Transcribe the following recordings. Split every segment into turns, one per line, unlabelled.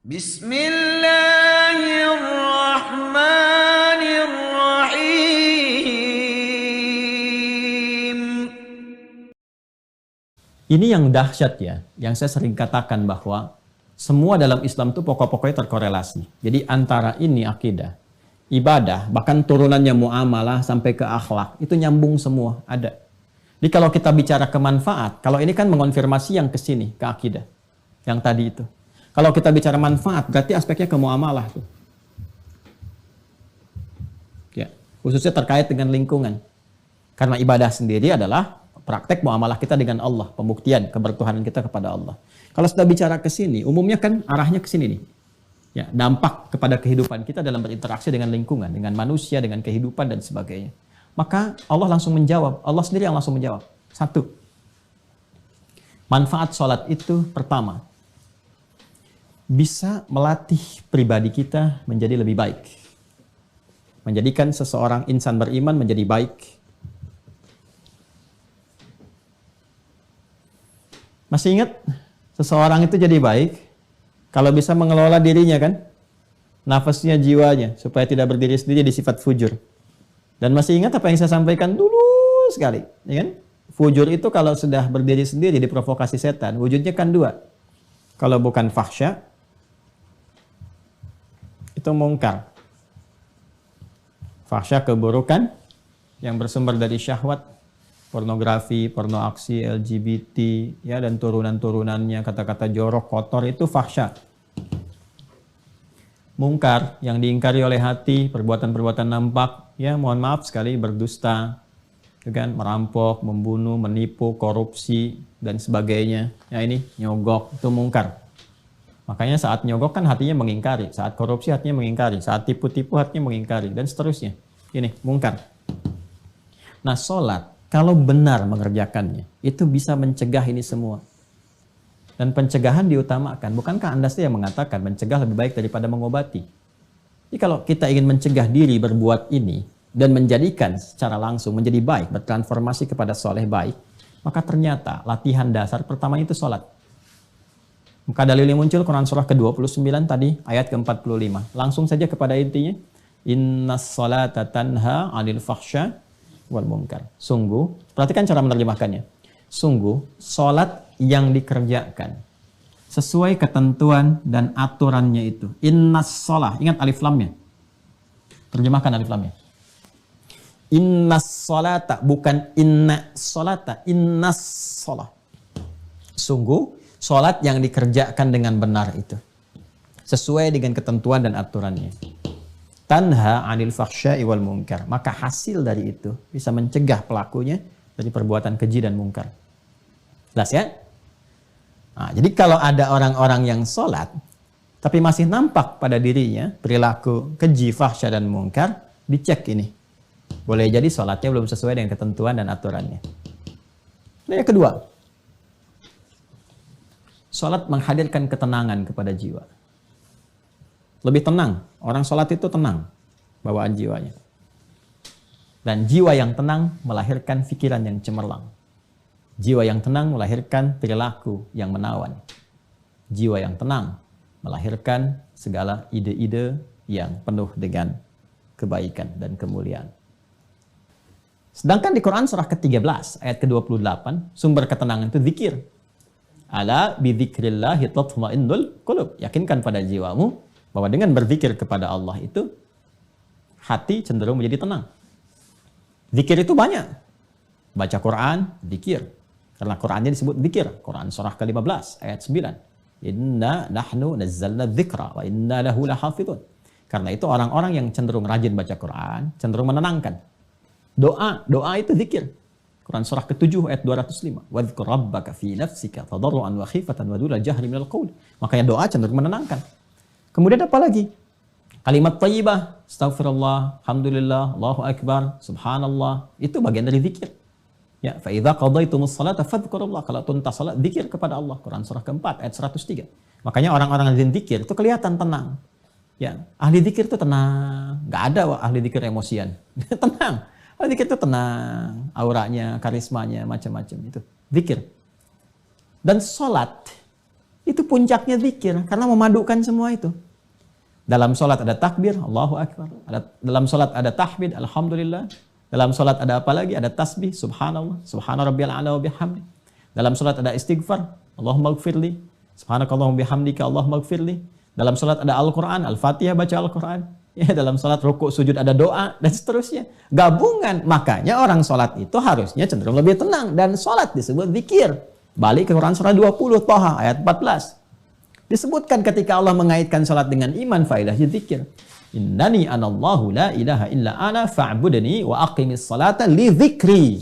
Bismillahirrahmanirrahim.
Ini yang dahsyat ya, yang saya sering katakan bahwa semua dalam Islam itu pokok-pokoknya terkorelasi. Jadi antara ini akidah, ibadah, bahkan turunannya muamalah sampai ke akhlak, itu nyambung semua, ada. Jadi kalau kita bicara ke manfaat, kalau ini kan mengonfirmasi yang ke sini, ke akidah, yang tadi itu. Kalau kita bicara manfaat, berarti aspeknya ke muamalah tuh. Ya, khususnya terkait dengan lingkungan. Karena ibadah sendiri adalah praktek muamalah kita dengan Allah, pembuktian kebertuhanan kita kepada Allah. Kalau sudah bicara ke sini, umumnya kan arahnya ke sini nih. Ya, dampak kepada kehidupan kita dalam berinteraksi dengan lingkungan, dengan manusia, dengan kehidupan dan sebagainya. Maka Allah langsung menjawab, Allah sendiri yang langsung menjawab. Satu, manfaat sholat itu pertama, bisa melatih pribadi kita menjadi lebih baik. Menjadikan seseorang insan beriman menjadi baik. Masih ingat seseorang itu jadi baik kalau bisa mengelola dirinya kan? Nafasnya, jiwanya, supaya tidak berdiri sendiri di sifat fujur. Dan masih ingat apa yang saya sampaikan dulu sekali, ya kan? Fujur itu kalau sudah berdiri sendiri diprovokasi setan, wujudnya kan dua. Kalau bukan fahsya, itu mungkar. Fahsya keburukan yang bersumber dari syahwat, pornografi, porno aksi, LGBT, ya, dan turunan-turunannya, kata-kata jorok, kotor, itu fahsya. Mungkar yang diingkari oleh hati, perbuatan-perbuatan nampak, ya mohon maaf sekali, berdusta, kan, merampok, membunuh, menipu, korupsi, dan sebagainya. Ya ini nyogok, itu mungkar. Makanya saat nyogok kan hatinya mengingkari, saat korupsi hatinya mengingkari, saat tipu-tipu hatinya mengingkari, dan seterusnya. Ini mungkar. Nah, sholat kalau benar mengerjakannya, itu bisa mencegah ini semua. Dan pencegahan diutamakan. Bukankah Anda sendiri yang mengatakan mencegah lebih baik daripada mengobati? Jadi kalau kita ingin mencegah diri berbuat ini dan menjadikan secara langsung menjadi baik, bertransformasi kepada soleh baik, maka ternyata latihan dasar pertama itu sholat. Maka dalilnya muncul Quran surah ke-29 tadi, ayat ke-45. Langsung saja kepada intinya. Innas sholata tanha 'anil fahsya wal munkar. Sungguh, perhatikan cara menerjemahkannya. Sungguh, sholat yang dikerjakan sesuai ketentuan dan aturannya itu. Innas sholah, ingat alif lamnya. Terjemahkan alif lamnya. Innas sholata, bukan inna sholata, innas sholah. Sungguh, sholat yang dikerjakan dengan benar itu sesuai dengan ketentuan dan aturannya. Tanha 'anil fahsya'i wal munkar. Maka hasil dari itu bisa mencegah pelakunya dari perbuatan keji dan mungkar. Jelas ya? Nah, jadi kalau ada orang-orang yang sholat tapi masih nampak pada dirinya perilaku keji, fahsya dan mungkar, dicek ini. Boleh jadi sholatnya belum sesuai dengan ketentuan dan aturannya. Nah, yang kedua, sholat menghadirkan ketenangan kepada jiwa. Lebih tenang. Orang sholat itu tenang bawaan jiwanya. Dan jiwa yang tenang melahirkan pikiran yang cemerlang. Jiwa yang tenang melahirkan perilaku yang menawan. Jiwa yang tenang melahirkan segala ide-ide yang penuh dengan kebaikan dan kemuliaan. Sedangkan di Quran surah ke-13 ayat ke-28, sumber ketenangan itu zikir. Ala bidzikrillahi tatma'innul qulub. Yakinkan pada jiwamu bahwa dengan berzikir kepada Allah itu hati cenderung menjadi tenang. Zikir itu banyak. Baca Quran, zikir. Karena Qurannya disebut zikir. Quran surah ke-15 ayat 9. Inna nahnu nazzalna dzikra wa inna lahu lahafidun. Karena itu orang-orang yang cenderung rajin baca Quran, cenderung menenangkan. Doa itu zikir. Quran surah ke-7 ayat 205. Wadhkur rabbaka fi nafsika tadarruan wa khifatan wa duna jahri minal qaul. Makanya doa cenderung menenangkan. Kemudian apa lagi? Kalimat thayyibah, astaghfirullah, alhamdulillah, Allahu akbar, subhanallah, itu bagian dari zikir. Ya, fa idza qadaitumus salata fadhkurullah. Kalau tuntas salat, zikir kepada Allah. Quran surah ke-4 ayat 103. Makanya orang-orang yang zikir itu kelihatan tenang. Ya, ahli zikir itu tenang. Enggak ada ahli zikir emosian. Tenang. Ahli zikir itu tenang, auranya, karismanya, macam-macam itu. Zikir. Dan salat Itu puncaknya zikir, karena memadukan semua itu. Dalam sholat ada takbir, Allahu Akbar. Dalam sholat ada tahmid, Alhamdulillah. Dalam sholat ada apa lagi? Ada tasbih, Subhanallah, Subhana rabbiyal a'la wa bihamdi. Dalam sholat ada istighfar, Allahumma gfirli, Subhanakallahumma bihamdika, Allahumma gfirli. Dalam sholat ada Al-Quran, Al-Fatihah baca Al-Quran. Ya, dalam sholat rukuk sujud ada doa, dan seterusnya. Gabungan. Makanya orang sholat itu harusnya cenderung lebih tenang. Dan sholat disebut zikir. Balik ke Quran surah 20, Thaha ayat 14. Disebutkan ketika Allah mengaitkan sholat dengan iman, faedahnya zikir. Innani anallahu la ilaha illa ana fa'budni wa aqimis salata li dzikri.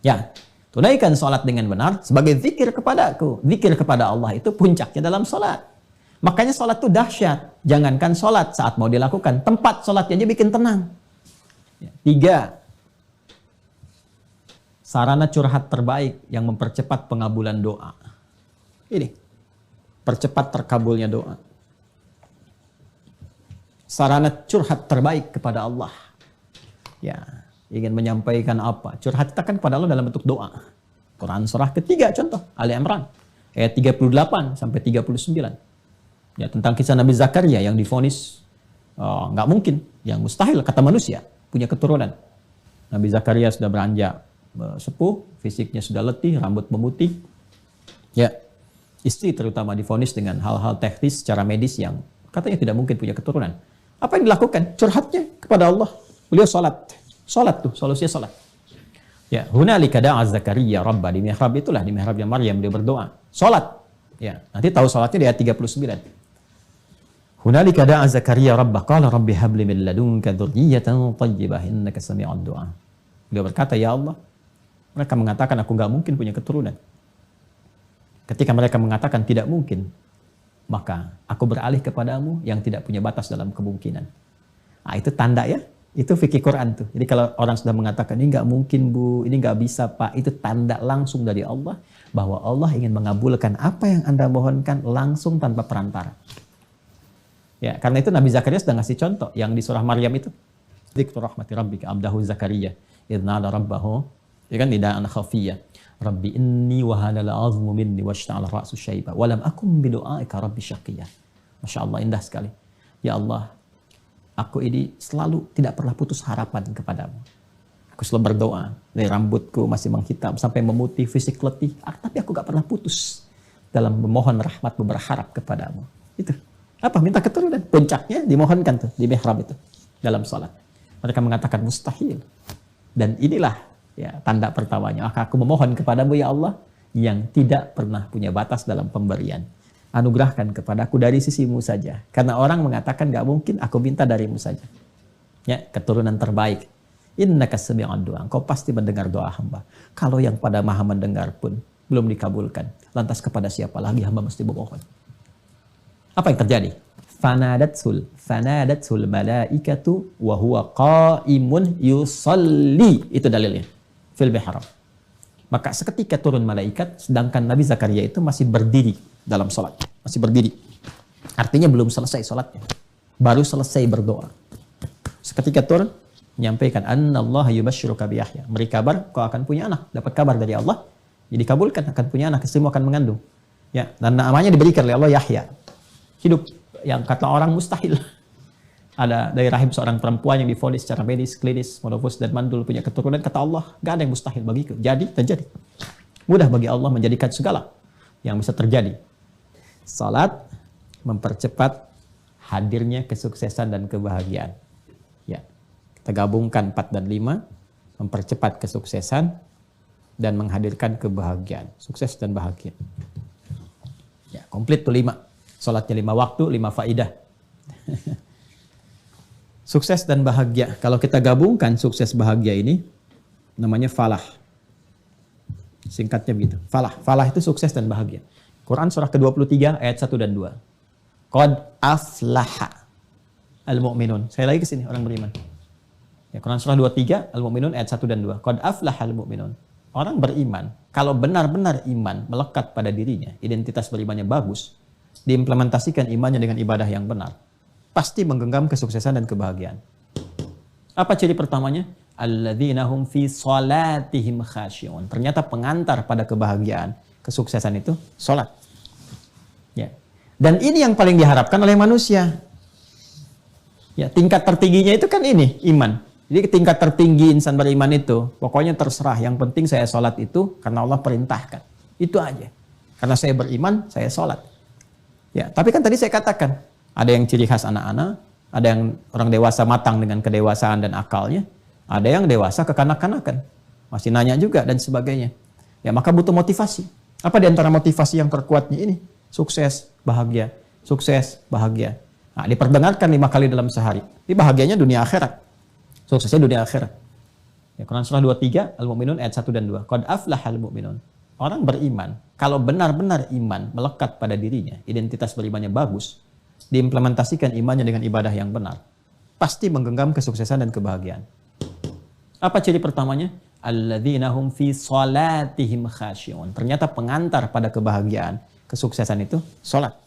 Ya, tunaikan sholat dengan benar sebagai zikir kepadaku. Zikir kepada Allah itu puncaknya dalam sholat. Makanya sholat itu dahsyat. Jangankan sholat saat mau dilakukan, tempat sholatnya aja bikin tenang. Ya. 3. Sarana curhat terbaik yang mempercepat pengabulan doa. Ini, percepat terkabulnya doa. Sarana curhat terbaik kepada Allah. Ya, ingin menyampaikan apa? Curhat kita kan kepada Allah dalam bentuk doa. Quran surah ketiga contoh, Ali Imran ayat 38 sampai 39. Ya, tentang kisah Nabi Zakaria yang divonis nggak mungkin, yang mustahil kata manusia punya keturunan. Nabi Zakaria sudah beranjak sepuh, fisiknya sudah letih, rambut memutih. Ya, istri terutama divonis dengan hal-hal teknis secara medis yang katanya tidak mungkin punya keturunan. Apa yang dilakukan? Curhatnya kepada Allah. Beliau sholat. Sholat tuh, solusinya sholat. Ya, hunalika da'a Zakaria Rabbah, di mihrab itulah, di mihrabnya Maryam beliau berdoa. Sholat. Ya, nanti tahu sholatnya di ayat 39. Hunalika da'a Zakaria Rabbah, qala rabbi habli min ladunka dzurriyyatan thayyibah innaka sami'ud du'a. Beliau berkata, ya Allah, mereka mengatakan aku nggak mungkin punya keturunan. Ketika mereka mengatakan tidak mungkin, maka aku beralih kepadamu yang tidak punya batas dalam kemungkinan. Nah, itu tanda ya. Itu fikih Quran tuh. Jadi kalau orang sudah mengatakan ini nggak mungkin bu, ini nggak bisa pak, itu tanda langsung dari Allah bahwa Allah ingin mengabulkan apa yang Anda mohonkan langsung tanpa perantara. Ya, karena itu Nabi Zakaria sudah ngasih contoh yang di surah Maryam itu. Dzikru rahmati rabbika abdahu Zakaria idh nada rabbahu. Ya kan, nidaan khafiyah. Rabbi inni wahanal azmu minni washta'ala ra'su syaiba walam akum bidu'aika rabbi syaqiyah. Masya Allah, indah sekali. Ya Allah, aku ini selalu tidak pernah putus harapan kepadamu. Aku selalu berdoa, dari rambutku masih menghitam sampai memutih, fisik letih, tapi aku gak pernah putus dalam memohon rahmatmu, berharap kepadamu. Itu apa? Minta keturunan. Puncaknya dimohonkan tuh di mihrab itu dalam salat. Mereka mengatakan mustahil. Dan inilah ya tanda pertamanya. Aku memohon kepadamu ya Allah yang tidak pernah punya batas dalam pemberian. Anugerahkan kepadaku dari sisimu saja. Karena orang mengatakan gak mungkin, aku minta darimu saja. Ya, keturunan terbaik. Innaka sami'ud du'a. Engkau pasti mendengar doa hamba. Kalau yang pada maha mendengar pun belum dikabulkan, lantas kepada siapa lagi hamba mesti memohon? Apa yang terjadi? Fanadatsul malaikatu wa huwa qa'imun yusalli. Itu dalilnya. Fil mihrab. Maka seketika turun malaikat, sedangkan Nabi Zakaria itu masih berdiri dalam sholat. Masih berdiri. Artinya belum selesai sholatnya. Baru selesai berdoa. Seketika turun, menyampaikan, Annallaha yubashshiruka bi Yahya. Beri kabar, kau akan punya anak. Dapat kabar dari Allah, jadi kabulkan, akan punya anak, istrimu akan mengandung. Ya, dan namanya diberikan oleh Allah Yahya. Hidup yang kata orang mustahil. Ada dari rahim seorang perempuan yang divonis secara medis, klinis, monofus dan mandul punya keturunan, kata Allah, gak ada yang mustahil bagiku. Jadi, terjadi. Mudah bagi Allah menjadikan segala yang bisa terjadi. Salat mempercepat hadirnya kesuksesan dan kebahagiaan. Ya. Kita gabungkan 4 dan 5, mempercepat kesuksesan dan menghadirkan kebahagiaan. Sukses dan bahagia. Ya, komplit tuh 5. Salatnya 5 waktu, 5 faidah. Sukses dan bahagia. Kalau kita gabungkan sukses bahagia ini, namanya falah. Singkatnya begitu. Falah. Falah itu sukses dan bahagia. Quran surah ke-23 ayat 1 dan 2. Qad aflaha al-mu'minun. Saya lagi ke sini, orang beriman. Ya, Quran surah 23 al-mu'minun ayat 1 dan 2. Qad aflaha al-mu'minun. Orang beriman, kalau benar-benar iman melekat pada dirinya, identitas berimannya bagus, diimplementasikan imannya dengan ibadah yang benar, pasti menggenggam kesuksesan dan kebahagiaan. Apa ciri pertamanya? Alladzina hum fi salatihim khashi'un. Ternyata pengantar pada kebahagiaan, kesuksesan itu salat. Dan ini yang paling diharapkan oleh manusia. Ya, tingkat tertingginya itu kan ini, iman. Jadi tingkat tertinggi insan beriman itu, pokoknya terserah. Yang penting saya sholat itu karena Allah perintahkan. Itu aja. Karena saya beriman, saya sholat. Ya, tapi kan tadi saya katakan, ada yang ciri khas anak-anak, ada yang orang dewasa matang dengan kedewasaan dan akalnya, ada yang dewasa kekanak-kanakan, masih nanya juga dan sebagainya. Ya, maka butuh motivasi. Apa di antara motivasi yang terkuatnya ini? Sukses, bahagia. Sukses, bahagia. Nah, diperdengarkan 5 kali dalam sehari. Ini bahagianya dunia akhirat. Suksesnya dunia akhirat. Ya, Quran surah 23, Al-Mu'minun ayat 1 dan 2. Qad aflahal mu'minun. Orang beriman, kalau benar-benar iman melekat pada dirinya, identitas berimannya bagus, diimplementasikan imannya dengan ibadah yang benar, pasti menggenggam kesuksesan dan kebahagiaan. Apa ciri pertamanya? Alladzina hum fi salatihim khasyi'un. Ternyata pengantar pada kebahagiaan, kesuksesan itu salat.